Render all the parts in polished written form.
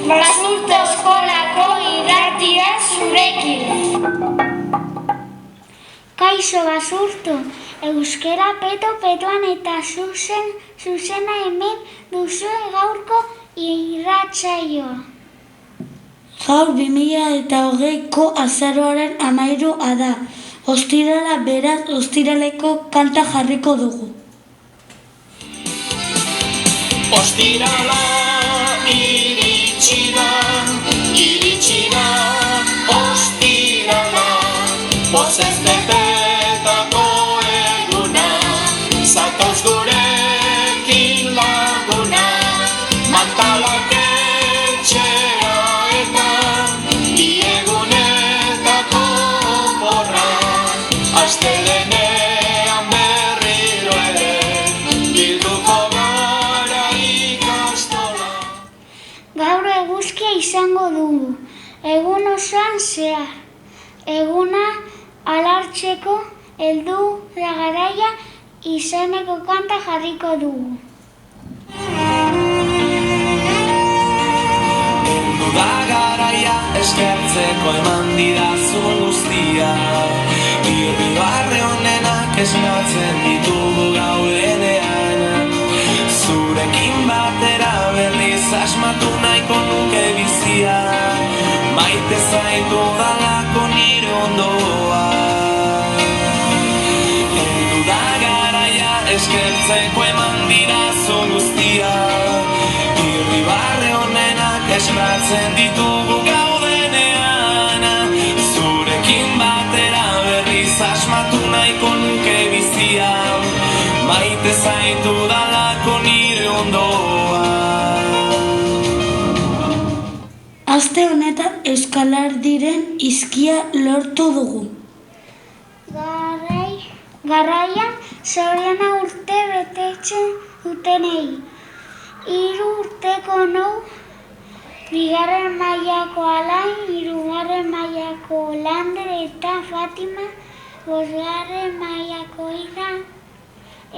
Basurto eskolako irratia zurekin. Kaixo Basurto, euskera peto-petoan eta zuzena hemen duzue gaurko irratsaioa. Gaur 2020ko azaroaren 13 da. Ostirala beraz, ostiraleko kanta jarriko dugu. Ostirala iritsi da, ostirala, pozez betetako eguna, zatoz gurekin laguna, mantalak etxera eta iegunetako porra, astelenean berriro ere, bilduko gara ikastola. Gaur eguzkia izango dugu, egun osoan zehar. Eguna alartzeko heldu da garaia izeneko kanta jarriko dugu. Heldu da garaia eskertzeko eman didazun guztia, irribarre honenak esnatzen ditugu gaudenean. Zurekin batera berriz asmatu nahiko nuke bizia, maite zaitu dalako nire ondoa. Heldu da garaia eskertzeko eman didazun guztia, irribarre honenak esnatzen ditugu gaudenean. Zurekin batera berriz asmatu nahiko nuke bizia, maite zaitu dalako nire ondoa. Aste honetan Euskaraldiaren hizkia lortu dugu. Garraian zoriona urte betetzen dutenei. 3 urteko nou, 2. mailako Alain, 3. mailako Lander eta Fatima, 5. mailako Igan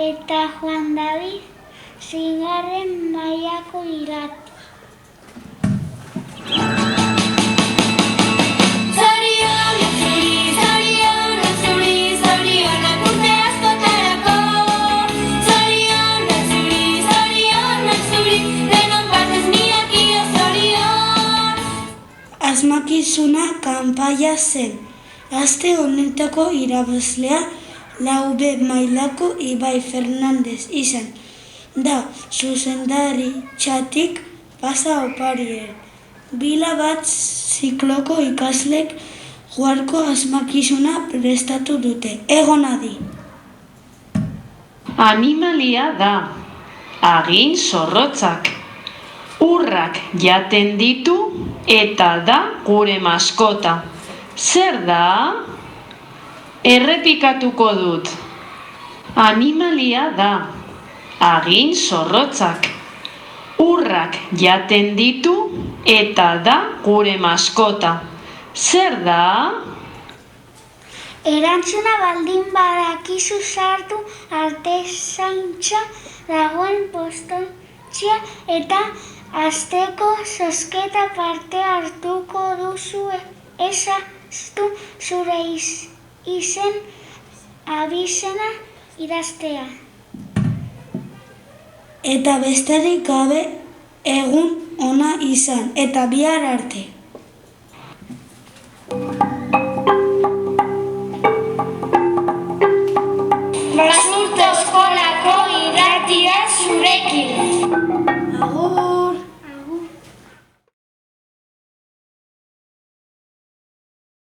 eta Juan David, 6. mailako Irati. Asmakizuna kanpaia zen. Aste honetako irabazlea 4. mailako Ibai Fernandez izan da zuzendaritzatik pasa opariren. Bila bat zikloko ikaslek joarko asmakizuna prestatu dute. Egon adi. Animalia da, hagin zorrotzak, urrak jaten ditu eta da gure maskota. Zer da? Errepikatuko dut. Animalia da, hagin zorrotzak, urrak jaten ditu eta da gure maskota. Zer da? Erantzuna baldin badakizu sartu artezaintza dagoen postontzia eta asteko zozketa parte hartuko duzu ezaztu zure izen abizena idaztea. Eta besterik gabe egun ona izan eta bihar arte. Basurto eskolako irratia zurekin.